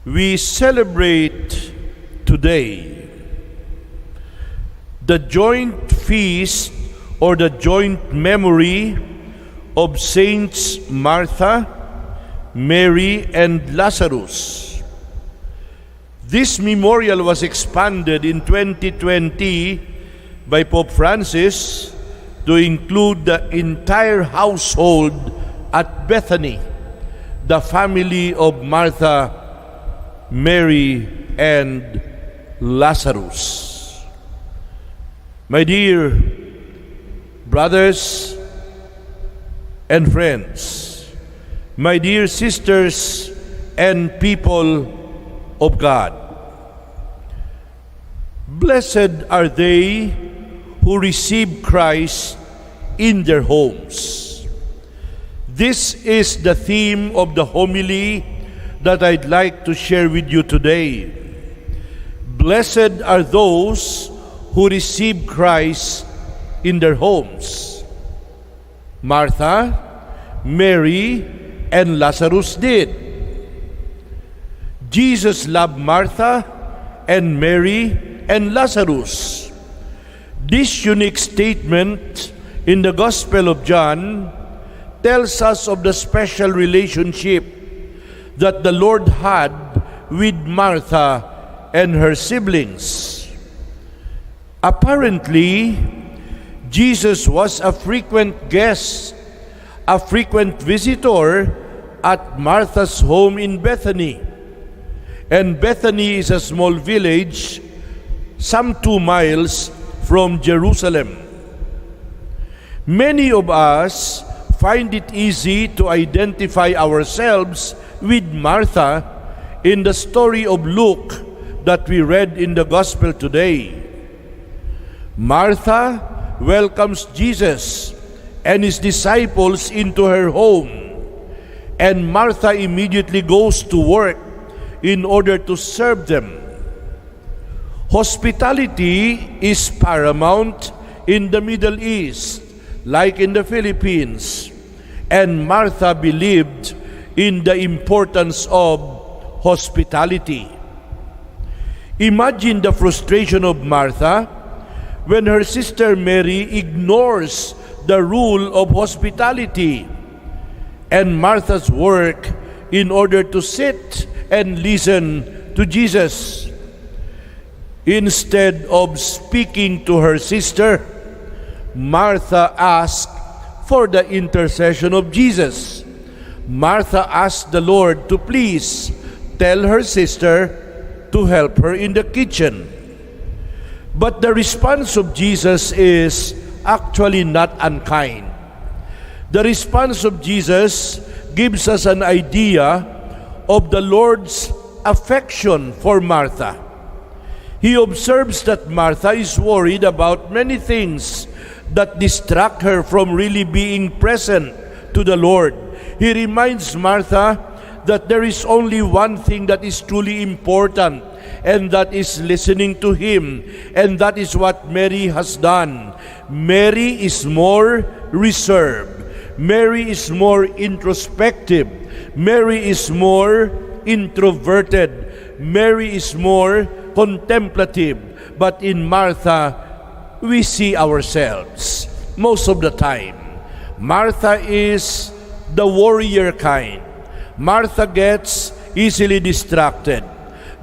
we celebrate today the joint feast or the joint memory of Saints Martha, Mary, and Lazarus. This memorial was expanded in 2020 by Pope Francis to include the entire household at Bethany, the family of Martha, Mary, and Lazarus. My dear brothers and friends, my dear sisters and people of God, blessed are they who receive Christ in their homes. This is the theme of the homily that I'd like to share with you today. Blessed are those who receive Christ in their homes. Martha, Mary, and Lazarus did. Jesus loved Martha and Mary and Lazarus. This unique statement in the Gospel of John tells us of the special relationship that the Lord had with Martha and her siblings. Apparently, Jesus was a frequent guest, a frequent visitor at Martha's home in Bethany. And Bethany is a small village, some 2 miles from Jerusalem. Many of us find it easy to identify ourselves with Martha in the story of Luke that we read in the Gospel today. Martha welcomes Jesus and his disciples into her home, and Martha immediately goes to work in order to serve them. Hospitality is paramount in the Middle East, like in the Philippines, and Martha believed in the importance of hospitality. Imagine the frustration of Martha when her sister Mary ignores the rule of hospitality, and Martha's work in order to sit and listen to Jesus. Instead of speaking to her sister, Martha asked for the intercession of Jesus. Martha asked the Lord to please tell her sister to help her in the kitchen. But the response of Jesus is actually not unkind. The response of Jesus gives us an idea of the Lord's affection for Martha. He observes that Martha is worried about many things that distract her from really being present to the Lord. He reminds Martha that there is only one thing that is truly important, and that is listening to Him. And that is what Mary has done. Mary is more reserved. Mary is more introspective. Mary is more introverted. Mary is more contemplative. But in Martha, we see ourselves most of the time. Martha is the warrior kind. Martha gets easily distracted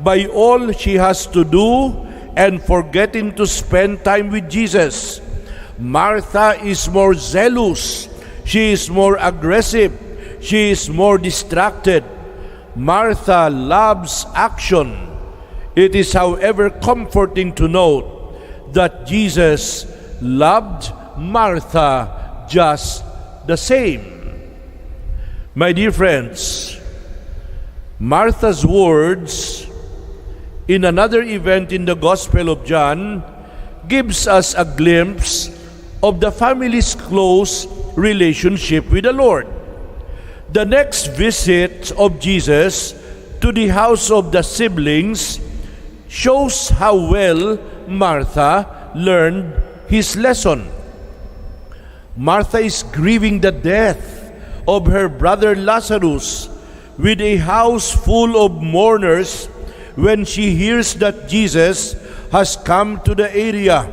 by all she has to do and forgetting to spend time with Jesus. Martha is more zealous. She is more aggressive. She is more distracted. Martha loves action. It is, however, comforting to note that Jesus loved Martha just the same. My dear friends, Martha's words in another event in the Gospel of John gives us a glimpse of the family's close relationship with the Lord. The next visit of Jesus to the house of the siblings shows how well Martha learned his lesson. Martha is grieving the death of her brother Lazarus with a house full of mourners when she hears that Jesus has come to the area.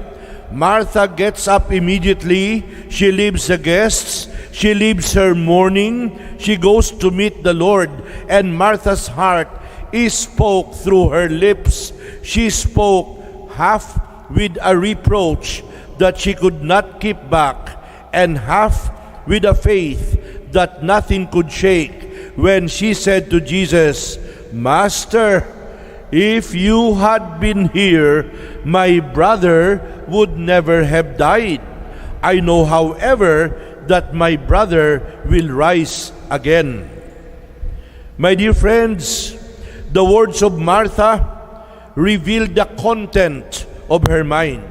Martha gets up immediately. She leaves the guests. She leaves her mourning. She goes to meet the Lord. And Martha's heart spoke through her lips. She spoke half with a reproach that she could not keep back, and half with a faith that nothing could shake, when she said to Jesus, "Master, if you had been here, my brother would never have died. I know, however, that my brother will rise again." My dear friends, the words of Martha revealed the content of her mind.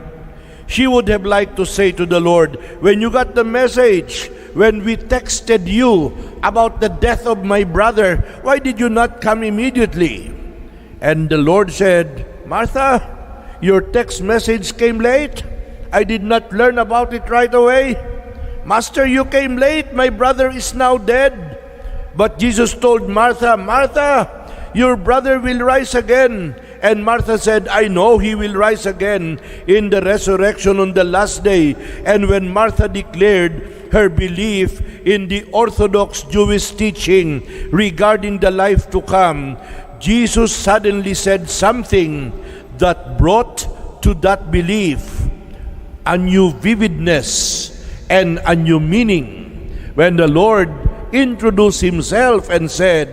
She would have liked to say to the Lord, "When you got the message, when we texted you about the death of my brother, why did you not come immediately?" And the Lord said, "Martha, your text message came late. I did not learn about it right away. Master, you came late. My brother is now dead." But Jesus told Martha, "Martha, your brother will rise again." And Martha said, "I know he will rise again in the resurrection on the last day." And when Martha declared her belief in the Orthodox Jewish teaching regarding the life to come, Jesus suddenly said something that brought to that belief a new vividness and a new meaning. When the Lord introduced himself and said,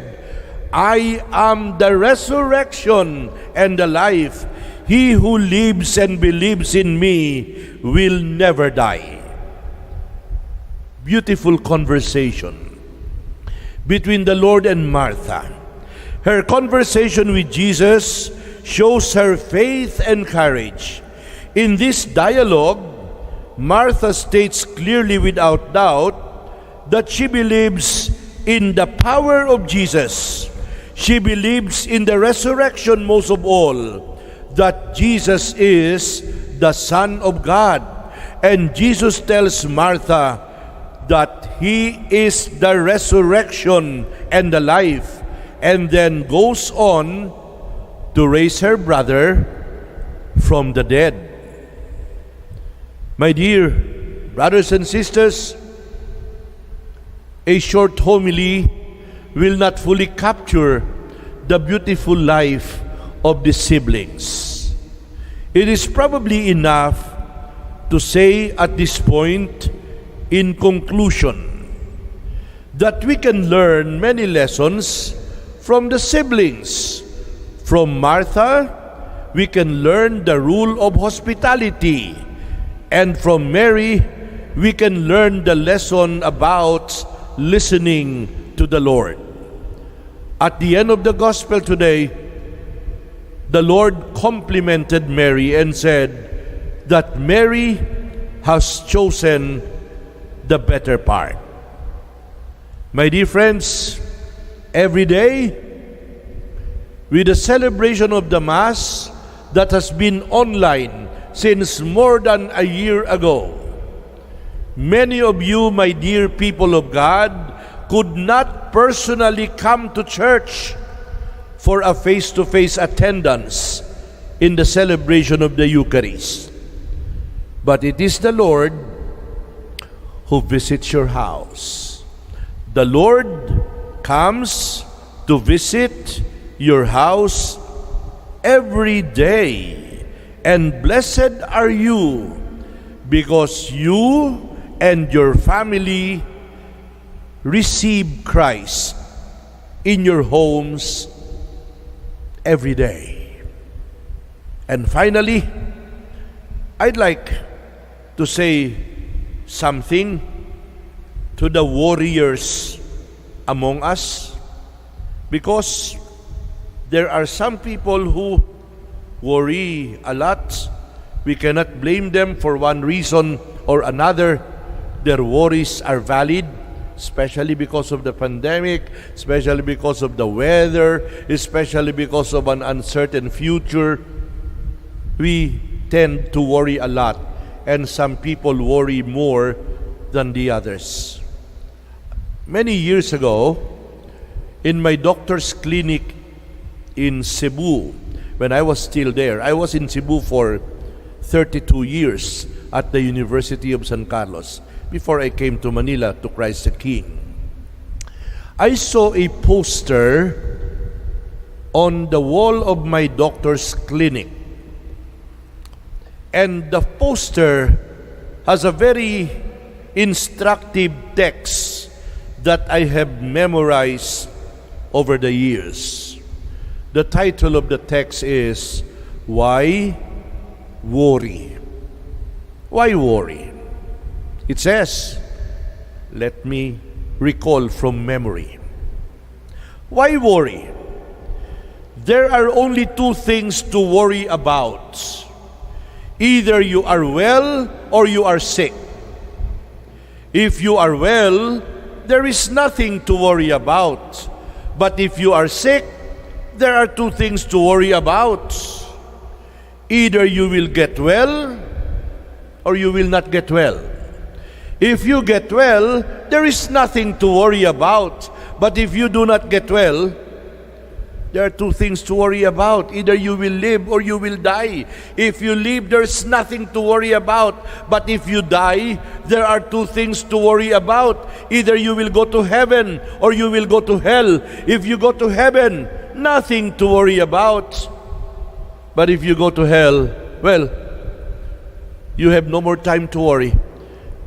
"I am the resurrection and the life. He who lives and believes in me will never die." Beautiful conversation between the Lord and Martha. Her conversation with Jesus shows her faith and courage. In this dialogue, Martha states clearly without doubt that she believes in the power of Jesus. She believes in the resurrection most of all, that Jesus is the Son of God. And Jesus tells Martha that He is the resurrection and the life, and then goes on to raise her brother from the dead. My dear brothers and sisters, a short homily will not fully capture the beautiful life of the siblings. It is probably enough to say at this point, in conclusion, that we can learn many lessons from the siblings. From Martha, we can learn the rule of hospitality. And from Mary, we can learn the lesson about listening to the Lord. At the end of the gospel today, the Lord complimented Mary and said that Mary has chosen the better part. My dear friends, every day, with the celebration of the Mass that has been online since more than a year ago, many of you, my dear people of God, could not personally come to church for a face-to-face attendance in the celebration of the Eucharist. But it is the Lord who visits your house. The Lord comes to visit your house every day. And blessed are you, because you and your family receive Christ in your homes every day. And finally, I'd like to say something to the warriors among us, because there are some people who worry a lot. We cannot blame them for one reason or another. Their worries are valid, especially because of the pandemic, especially because of the weather, especially because of an uncertain future. We tend to worry a lot, and some people worry more than the others. Many years ago, In my doctor's clinic in Cebu, when I was still there, I was in Cebu for 32 years at the University of San Carlos before I came to Manila to Christ the King. I saw a poster on the wall of my doctor's clinic. And the poster has a very instructive text that I have memorized over the years. The title of the text is, Why Worry? Why worry? It says, let me recall from memory. Why worry? There are only two things to worry about. Either you are well or you are sick. If you are well, there is nothing to worry about. But if you are sick, there are two things to worry about. Either you will get well or you will not get well. If you get well, there is nothing to worry about. But if you do not get well, there are two things to worry about. Either you will live or you will die. If you live, there's nothing to worry about. But if you die, there are two things to worry about. Either you will go to heaven or you will go to hell. If you go to heaven, nothing to worry about. But if you go to hell, well, you have no more time to worry,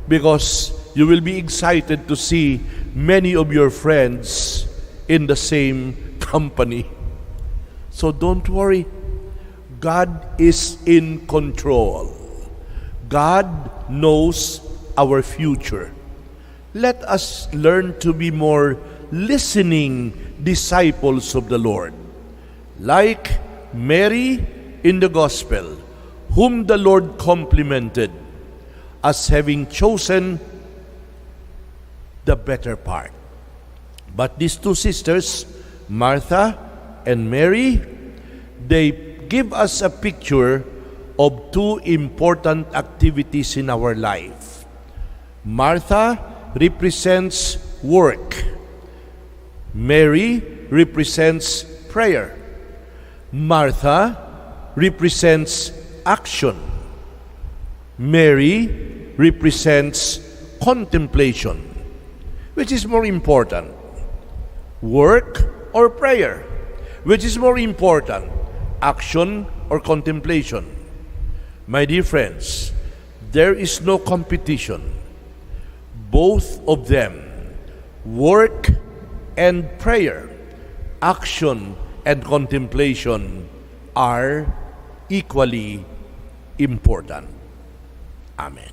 because you will be excited to see many of your friends in the same company. So don't worry. God is in control. God knows our future. Let us learn to be more listening disciples of the Lord. Like Mary in the Gospel, whom the Lord complimented as having chosen the better part. But these two sisters, Martha and Mary, they give us a picture of two important activities in our life. Martha represents work. Mary represents prayer. Martha represents action. Mary represents contemplation. Which is more important? Work or prayer? Which is more important? Action or contemplation? My dear friends, there is no competition. Both of them, work and prayer, action and contemplation, are equally important. Amen.